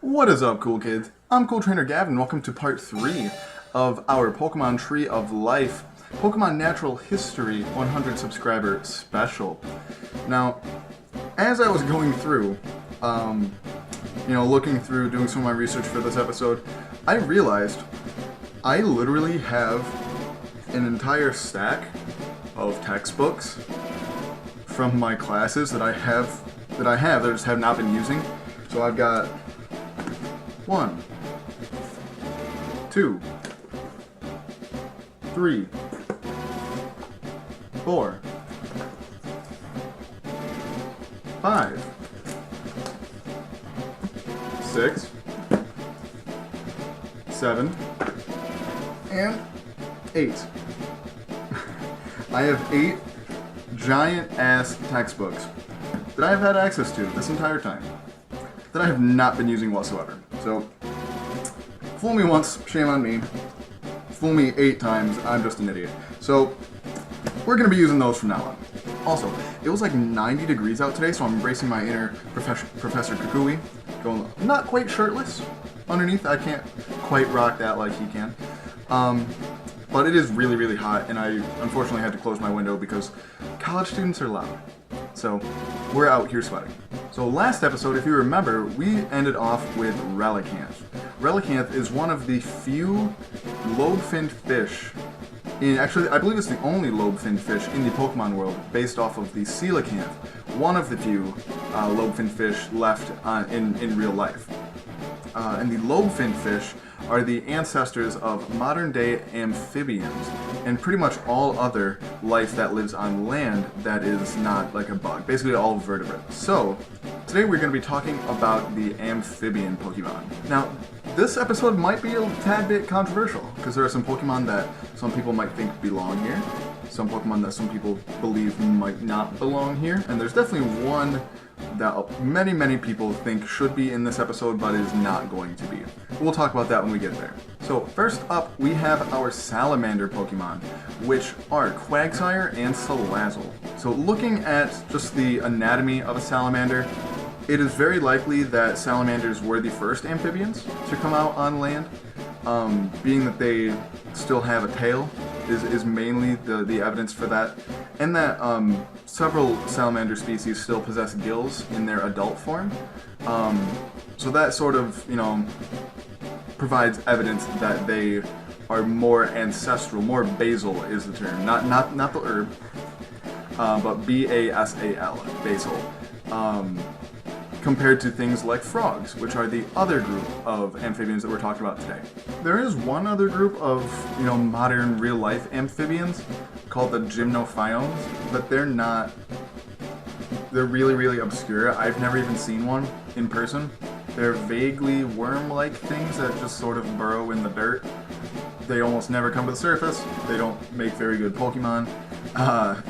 What is up, cool kids? I'm Cool Trainer Gavin. Welcome to part 3 of our Pokemon Tree of Life Pokemon Natural History 100 subscriber special. Now, as I was going through, looking through, doing some of my research for this episode, I realized I literally have an entire stack of textbooks from my classes that I just have not been using. So I've got 1, 2, 3, 4, 5, 6, 7, and 8. I have 8 giant-ass textbooks that I have had access to this entire time that I have not been using whatsoever. So, fool me once, shame on me. Fool me 8 times, I'm just an idiot. So, we're going to be using those from now on. Also, it was like 90 degrees out today, so I'm embracing my inner Professor Kukui. Going not quite shirtless underneath. I can't quite rock that like he can. But it is really, really hot, and I unfortunately had to close my window because college students are loud. So, we're out here sweating. So last episode, if you remember, we ended off with Relicanth. Relicanth is one of the few lobe-finned fish actually, I believe it's the only lobe-finned fish in the Pokemon world based off of the Coelacanth, one of the few lobe-finned fish left in real life. And the lobe-finned fish are the ancestors of modern-day amphibians and pretty much all other life that lives on land that is not like a bug, basically all vertebrates. So, today we're going to be talking about the amphibian Pokemon. Now, this episode might be a tad bit controversial, because there are some Pokemon that some people might think belong here, some Pokemon that some people believe might not belong here, and there's definitely one that many, many people think should be in this episode, but is not going to be. We'll talk about that when we get there. So, first up, we have our Salamander Pokemon, which are Quagsire and Salazzle. So, looking at just the anatomy of a Salamander, it is very likely that salamanders were the first amphibians to come out on land, being that they still have a tail is mainly the evidence for that, and that several salamander species still possess gills in their adult form. So that sort of, provides evidence that they are more ancestral, more basal is the term, not the herb, but B-A-S-A-L, basal. Compared to things like frogs, which are the other group of amphibians that we're talking about today. There is one other group of, modern real-life amphibians called the Gymnophiones, but they're really, really obscure. I've never even seen one in person. They're vaguely worm-like things that just sort of burrow in the dirt. They almost never come to the surface. They don't make very good Pokemon.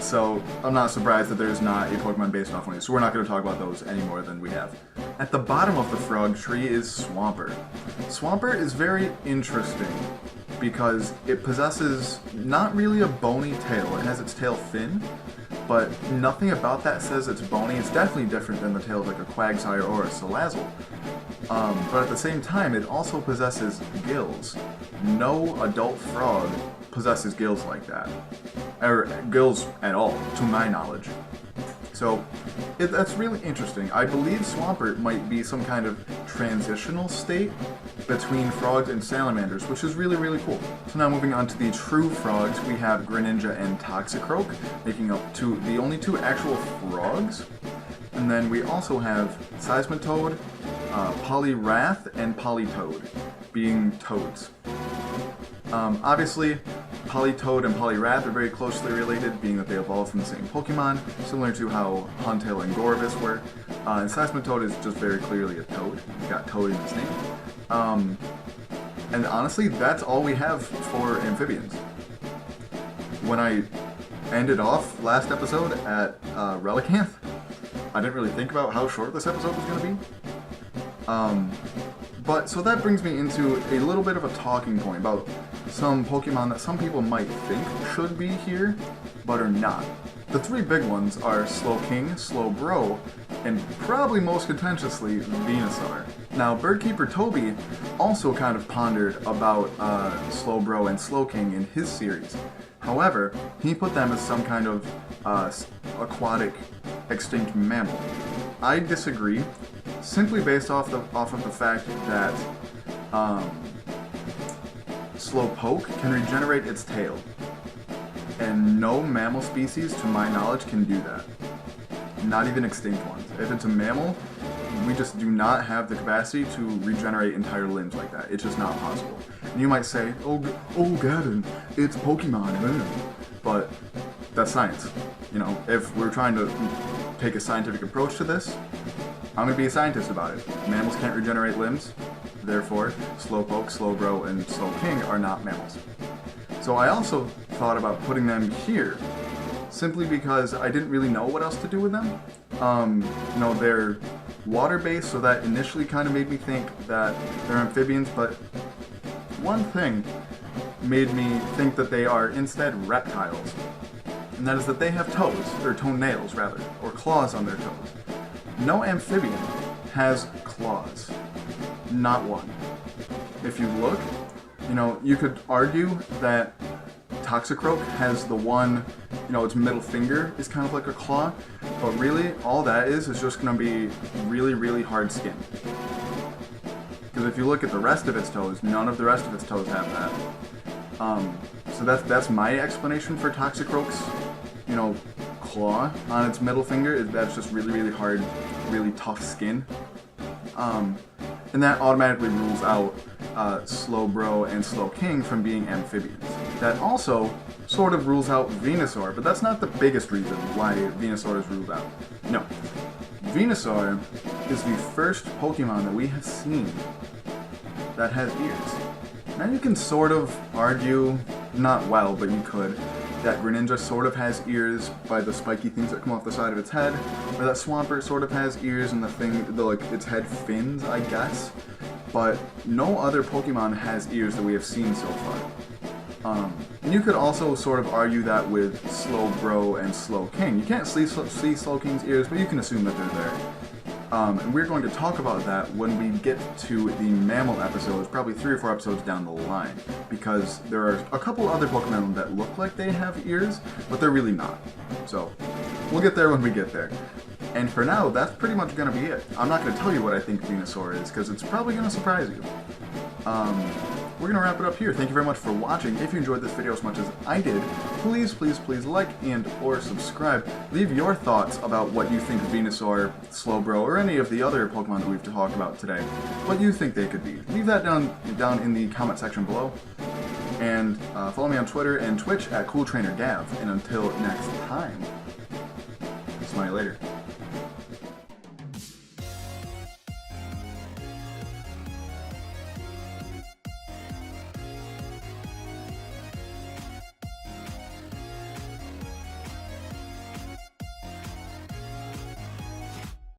So I'm not surprised that there's not a Pokemon based off one of these, so we're not going to talk about those any more than we have. At the bottom of the frog tree is Swampert. Swampert is very interesting because it possesses not really a bony tail. It has its tail thin, but nothing about that says it's bony. It's definitely different than the tail of like a Quagsire or a Salazzle. But at the same time, it also possesses gills. No adult frog possesses gills like that. Or gills at all, to my knowledge. So, that's really interesting. I believe Swampert might be some kind of transitional state between frogs and salamanders, which is really, really cool. So now moving on to the true frogs, we have Greninja and Toxicroak, making up the only 2 actual frogs. And then we also have Seismitoad, Poliwrath, and Politoed, being toads. Obviously, Politoed and Poliwrath are very closely related, being that they evolved from the same Pokemon, similar to how Huntail and Gorevis were. And Seismitoad is just very clearly a toad. He's got toad in his name. And honestly, that's all we have for amphibians. When I ended off last episode at Relicanth, I didn't really think about how short this episode was going to be. But, so that brings me into a little bit of a talking point about some Pokemon that some people might think should be here, but are not. The 3 big ones are Slowking, Slowbro, and probably most contentiously, Venusaur. Now, Birdkeeper Toby also kind of pondered about Slowbro and Slowking in his series. However, he put them as some kind of aquatic extinct mammal. I disagree, simply based off of the fact that Slowpoke can regenerate its tail, and no mammal species, to my knowledge, can do that. Not even extinct ones. If it's a mammal, we just do not have the capacity to regenerate entire limbs like that. It's just not possible. And you might say, oh Gavin, it's Pokemon. But that's science. You know, if we're trying to take a scientific approach to this, I'm going to be a scientist about it. Mammals can't regenerate limbs, therefore Slowpoke, Slowbro, and Slowking are not mammals. So I also thought about putting them here, simply because I didn't really know what else to do with them. You know, they're water-based, so that initially kind of made me think that they're amphibians, but one thing made me think that they are instead reptiles, and that is that they have toes, or toenails rather, or claws on their toes. No amphibian has claws. Not one. If you look, you know, you could argue that Toxicroak has the one, you know, its middle finger is kind of like a claw, but really all that is just going to be really, really hard skin. Because if you look at the rest of its toes, none of the rest of its toes have that. So that's my explanation for Toxicroak's, you know, claw on its middle finger. That's just really, really hard, really tough skin. And that automatically rules out Slowbro and Slowking from being amphibians. That also sort of rules out Venusaur, but that's not the biggest reason why Venusaur is ruled out. No. Venusaur is the first Pokemon that we have seen that has ears. Now you can sort of argue, not well, but you could, that Greninja sort of has ears by the spiky things that come off the side of its head, or that Swampert sort of has ears and its head fins, I guess. But no other Pokemon has ears that we have seen so far. And you could also sort of argue that with Slowbro and Slowking. You can't see Slowking's ears, but you can assume that they're there. And we're going to talk about that when we get to the mammal episodes, probably 3 or 4 episodes down the line, because there are a couple other Pokemon that look like they have ears, but they're really not. So, we'll get there when we get there. And for now, that's pretty much going to be it. I'm not going to tell you what I think Venusaur is, because it's probably going to surprise you. We're going to wrap it up here. Thank you very much for watching. If you enjoyed this video as much as I did, please, please, please like and or subscribe. Leave your thoughts about what you think Venusaur, Slowbro, or any of the other Pokemon that we've talked about today. What you think they could be. Leave that down in the comment section below. And follow me on Twitter and Twitch at CoolTrainerGav. And until next time, smile later.